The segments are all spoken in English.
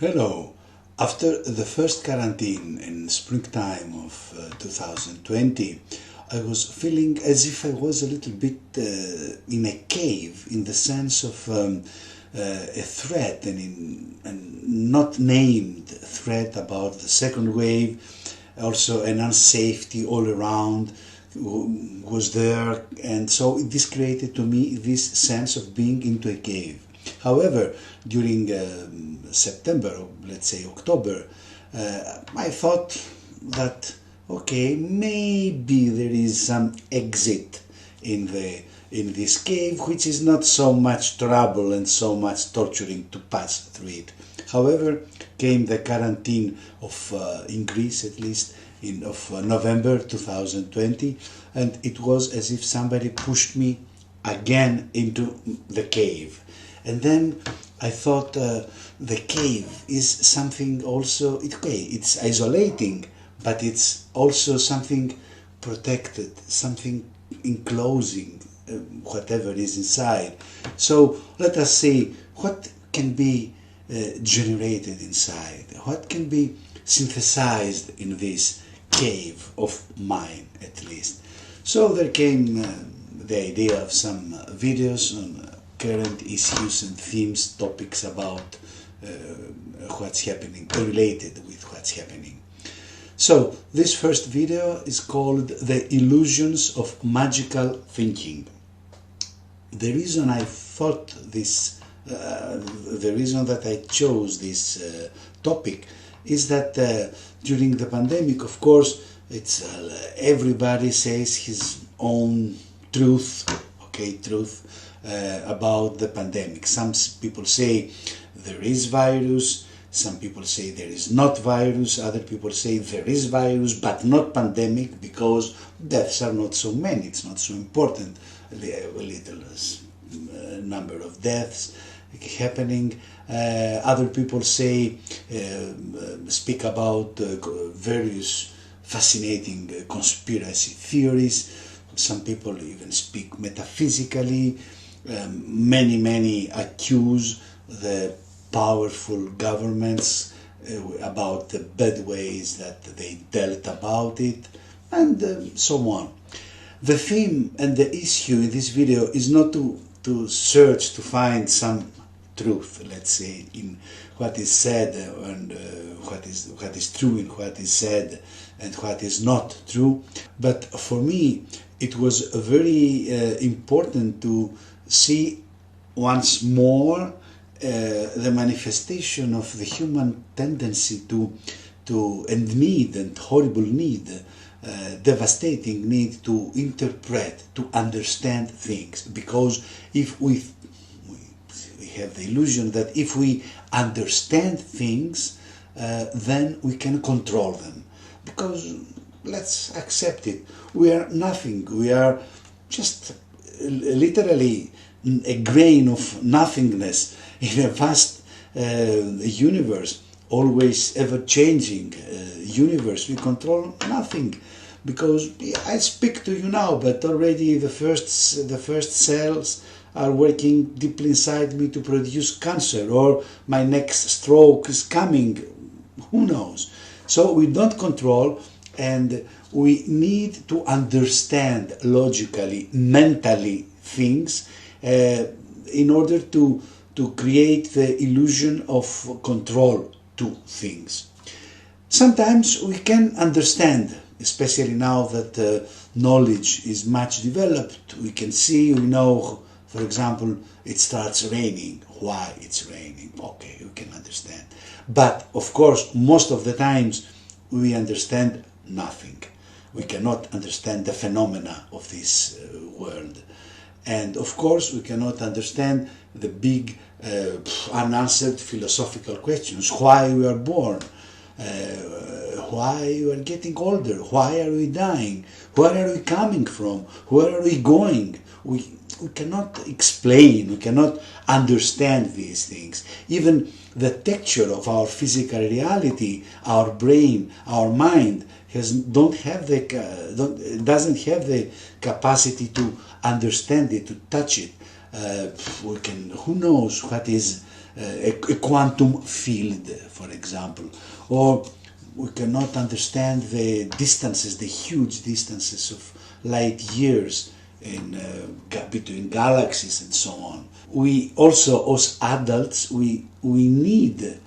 Hello. After the first quarantine in springtime of 2020, I was feeling as if I was a little bit in a cave, in the sense of a threat, and not named threat about the second wave, also an unsafety all around was there, and so this created to me this sense of being into a cave. However, during September, or let's say October, I thought that okay, maybe there is some exit in this cave, which is not so much trouble and so much torturing to pass through it. However, came the quarantine of in Greece, at least of November 2020, and it was as if somebody pushed me again into the cave. And then I thought the cave is something also, it's isolating, but it's also something protected, something enclosing whatever is inside. So let us see what can be generated inside, what can be synthesized in this cave of mine, at least. So there came the idea of some videos on current issues and themes, topics about what's happening, related with what's happening. So this first video is called The Illusions of Magical Thinking. The reason I thought this, the reason that I chose this topic is that during the pandemic, of course, it's everybody says his own truth, about the pandemic. Some people say there is virus, some people say there is not virus, other people say there is virus but not pandemic because deaths are not so many, it's not so important, a little number of deaths happening. Other people say, speak about various fascinating conspiracy theories. Some people even speak metaphysically. Many accuse the powerful governments about the bad ways that they dealt about it, and so on. The theme and the issue in this video is not to search to find some truth, let's say, in what is said and what is true in what is said and what is not true. But for me, it was very important to see once more the manifestation of the human tendency to and need, and horrible need, devastating need to interpret, to understand things. Because if we have the illusion that if we understand things, then we can control them. Because let's accept it, we are nothing, we are just literally a grain of nothingness in a vast universe, always ever-changing universe. We control nothing, because I speak to you now, but already the first cells are working deeply inside me to produce cancer, or my next stroke is coming, who knows. So we don't control, and we need to understand logically, mentally things in order to create the illusion of control to things. Sometimes we can understand, especially now that knowledge is much developed. We can see, we know, for example, it starts raining. Why it's raining? Okay, we can understand. But of course, most of the times we understand nothing. We cannot understand the phenomena of this world. And of course, we cannot understand the big unanswered philosophical questions. Why we are born? Why we are getting older? Why are we dying? Where are we coming from? Where are we going? We cannot explain, we cannot understand these things. Even the texture of our physical reality, our brain, our mind doesn't have the capacity to understand it, to touch it. Who knows what is a quantum field, for example, or we cannot understand the distances, the huge distances of light years between galaxies and so on. We also, as adults, we need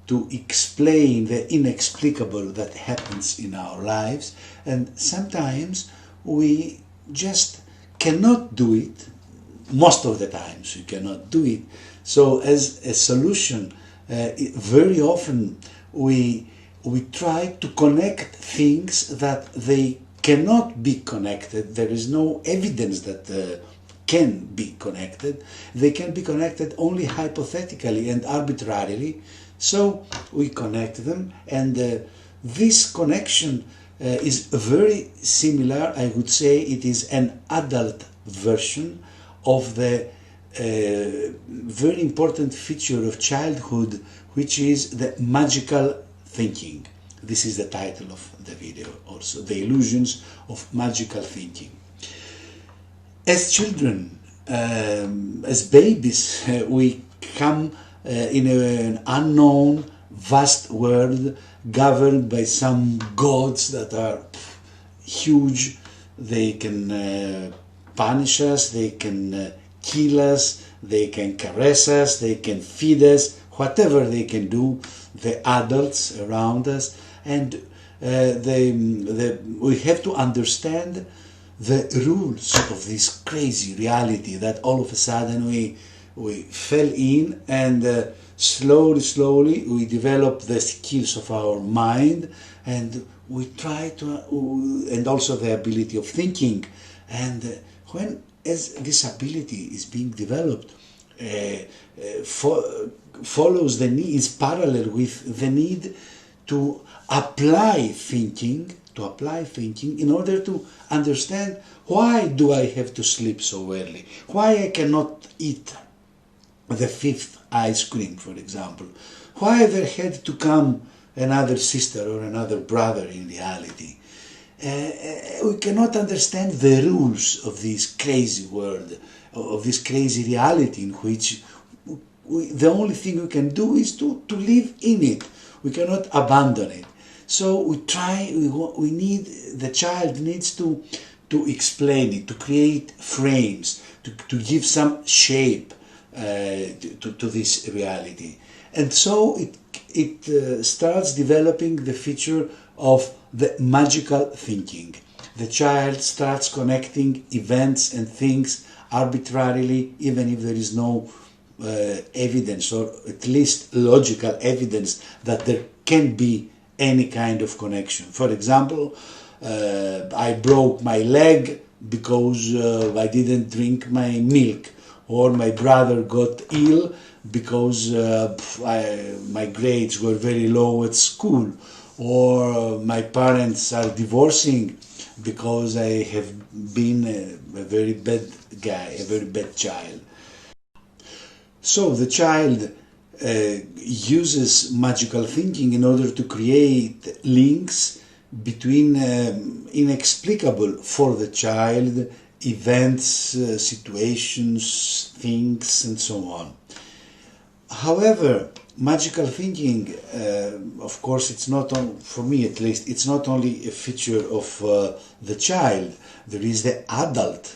to explain the inexplicable that happens in our lives, and sometimes we just cannot do it. Most of the times we cannot do it. So as a solution, very often we try to connect things that they cannot be connected. There is no evidence that can be connected. They can be connected only hypothetically and arbitrarily. So we connect them, and this connection is very similar. I would say it is an adult version of the very important feature of childhood, which is the magical thinking. This is the title of the video also, the illusions of magical thinking. As children, as babies, we come in an unknown, vast world governed by some gods that are huge. They can punish us, they can kill us, they can caress us, they can feed us, whatever they can do, the adults around us. And we have to understand the rules of this crazy reality that all of a sudden we fell in, and slowly we develop the skills of our mind, and we try to, and also the ability of thinking. And when as this ability is being developed, follows the need, is parallel with the need to apply thinking in order to understand, why do I have to sleep so early? Why I cannot eat the fifth ice cream, for example? Why there had to come another sister or another brother in reality? We cannot understand the rules of this crazy world, of this crazy reality in which the only thing we can do is to live in it. We cannot abandon it. So we try, the child needs to explain it, to create frames, to give some shape to this reality. And so it starts developing the feature of the magical thinking. The child starts connecting events and things arbitrarily, even if there is no evidence, or at least logical evidence that there can be any kind of connection. For example, I broke my leg because I didn't drink my milk, or my brother got ill because my grades were very low at school, or my parents are divorcing because I have been a very bad guy, a very bad child. So the child uses magical thinking in order to create links between inexplicable for the child events, situations, things, and so on. However, magical thinking, of course, it's not for me at least, it's not only a feature of the child. There is the adult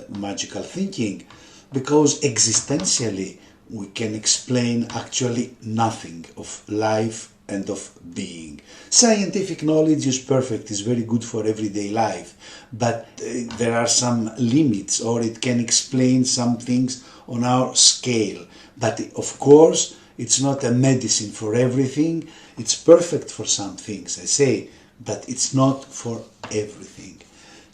magical thinking, because existentially we can explain actually nothing of life and of being. Scientific knowledge is perfect, is very good for everyday life, but there are some limits, or it can explain some things on our scale. But of course, it's not a medicine for everything. It's perfect for some things, I say, but it's not for everything.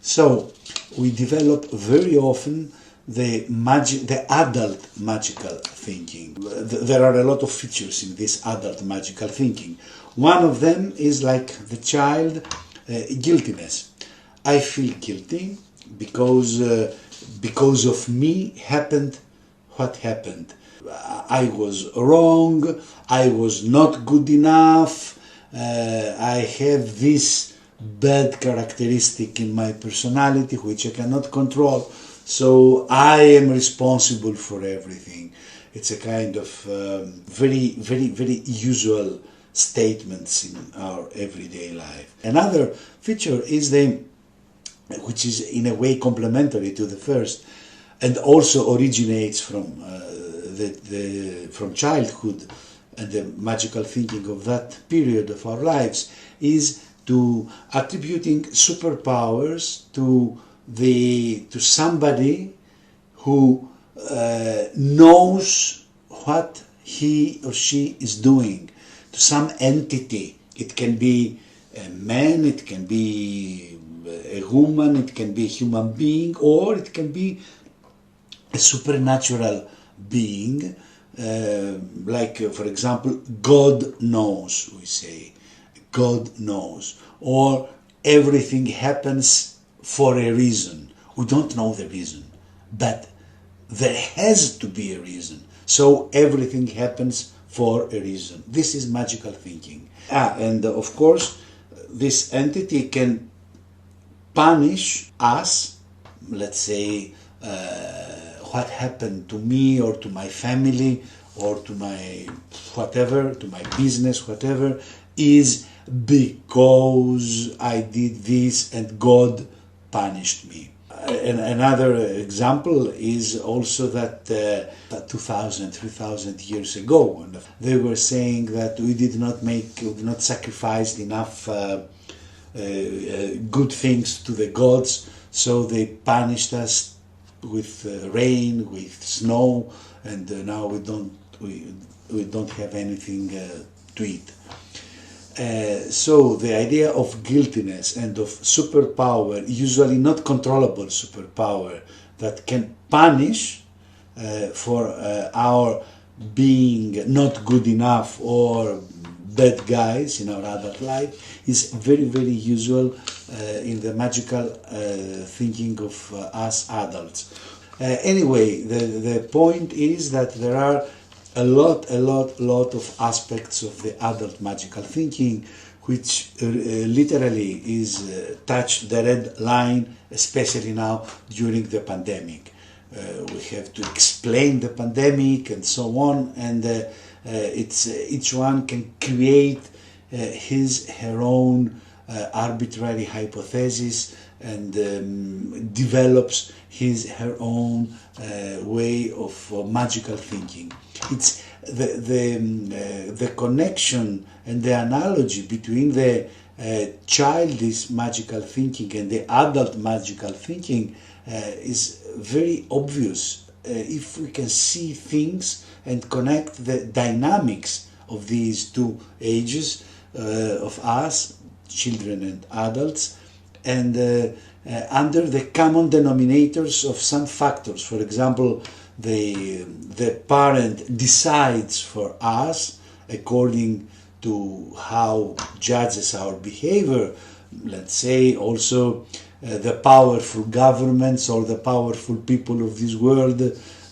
So we develop very often the adult magical thinking. There are a lot of features in this adult magical thinking. One of them is, like the child, guiltiness. I feel guilty because of me happened what happened. I was wrong, I was not good enough, I have this bad characteristic in my personality which I cannot control, so I am responsible for everything. It's a kind of very, very, very usual statements in our everyday life. Another feature is which is in a way complementary to the first, and also originates from from childhood and the magical thinking of that period of our lives, is to attributing superpowers to somebody who knows what he or she is doing, to some entity. It can be a man, it can be a woman, it can be a human being, or it can be a supernatural being, like for example, God knows, we say. God knows. Or everything happens for a reason. We don't know the reason, but there has to be a reason. So everything happens for a reason. This is magical thinking. And of course, this entity can punish us, let's say, what happened to me or to my family or to my whatever, to my business, whatever, is because I did this and God punished me. And another example is also that 2,000, 3,000 years ago, they were saying that we did not sacrifice enough good things to the gods, so they punished us with rain, with snow, and now we don't have anything to eat. So the idea of guiltiness and of superpower, usually not controllable superpower, that can punish for our being not good enough or bad guys in our adult life, is very, very usual in the magical thinking of us adults. Anyway, the point is that there are a lot of aspects of the adult magical thinking which literally is touched the red line, especially now during the pandemic. We have to explain the pandemic and so on, and each one can create her own arbitrary hypothesis and develops her own way of magical thinking. It's the connection and the analogy between the childish magical thinking and the adult magical thinking is very obvious if we can see things and connect the dynamics of these two ages of us, children and adults, and under the common denominators of some factors. For example, the parent decides for us according to how judges our behavior. Let's say also the powerful governments or the powerful people of this world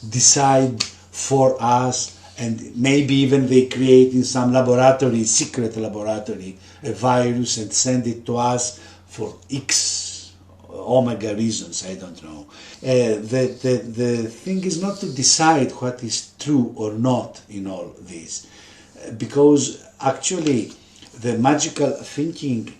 decide for us, and maybe even they create in some laboratory, secret laboratory, a virus and send it to us for X omega reasons, I don't know. The thing is not to decide what is true or not in all this, because actually the magical thinking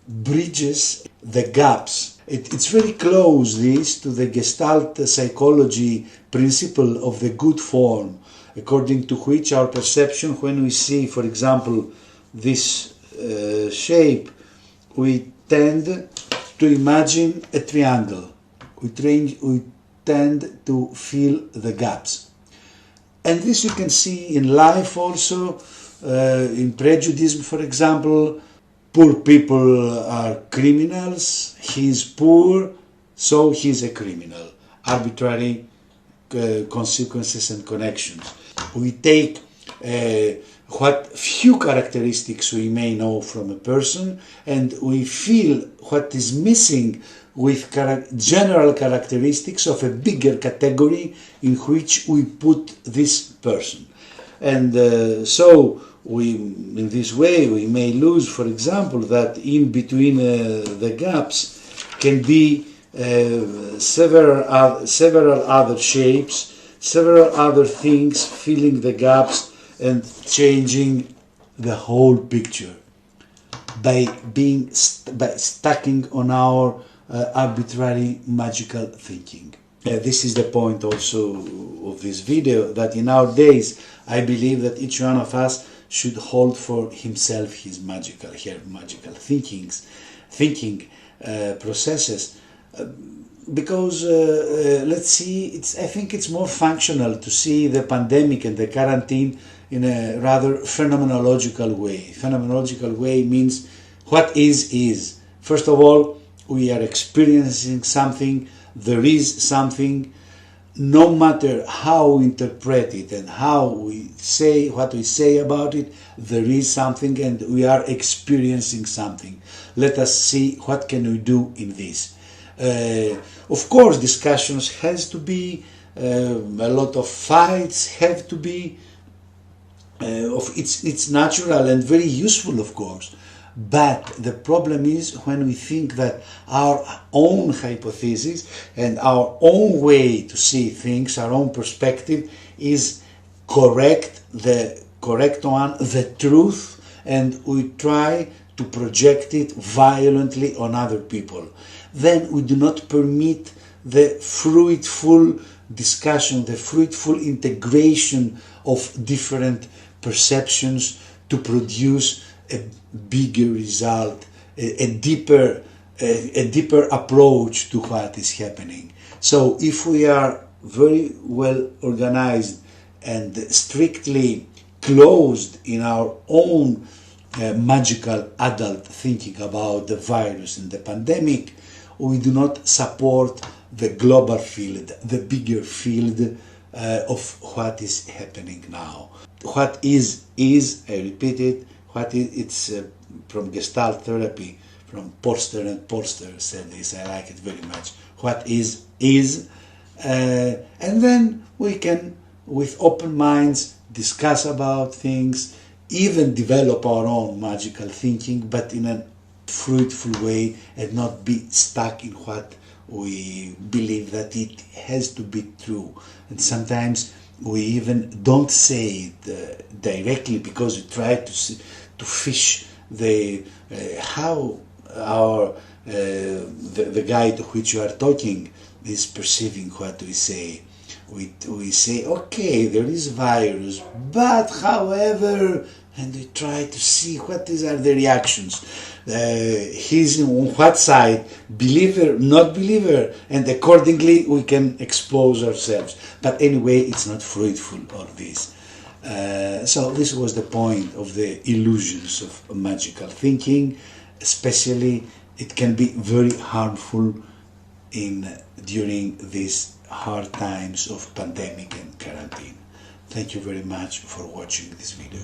bridges the gaps. It's very close, this, to the Gestalt psychology principle of the good form, according to which our perception, when we see, for example, this shape, we tend to imagine a triangle. We tend to fill the gaps. And this you can see in life also, in prejudice, for example. Poor people are criminals, he is poor, so he is a criminal. Arbitrary consequences and connections. We take what few characteristics we may know from a person, and we feel what is missing with general characteristics of a bigger category in which we put this person. And so in this way we may lose, for example, that in between the gaps can be several other shapes several other things, filling the gaps and changing the whole picture by stacking on our arbitrary magical thinking. This is the point also of this video, that in our days I believe that each one of us should hold for himself his magical thinking processes, because let's see, I think it's more functional to see the pandemic and the quarantine in a rather phenomenological way. Phenomenological way means what is. First of all, we are experiencing something, there is something, no matter how we interpret it and how we say what we say about it, there is something and we are experiencing something. Let us see what can we do in this. Of course, discussions has to be, a lot of fights have to be, it's natural and very useful, of course. But the problem is when we think that our own hypothesis and our own way to see things, our own perspective is correct, the correct one, the truth, and we try to project it violently on other people. Then we do not permit the fruitful discussion, the fruitful integration of different perceptions to produce a bigger result, a deeper approach to what is happening. So if we are very well organized and strictly closed in our own magical adult thinking about the virus and the pandemic, we do not support the global field, the bigger field of what is happening now. What is, I repeat it, it's from Gestalt therapy, from Porster, and Porster said this, I like it very much. What is, and then we can, with open minds, discuss about things, even develop our own magical thinking, but in a fruitful way, and not be stuck in what we believe that it has to be true. And sometimes we even don't say it directly, because we try to fish the how our the guy to which you are talking is perceiving what we say. We say, okay, there is virus, but however, and we try to see what are the reactions. He's on what side, believer, not believer, and accordingly we can expose ourselves. But anyway, it's not fruitful, all this. So this was the point of the illusions of magical thinking. Especially, it can be very harmful during these hard times of pandemic and quarantine. Thank you very much for watching this video.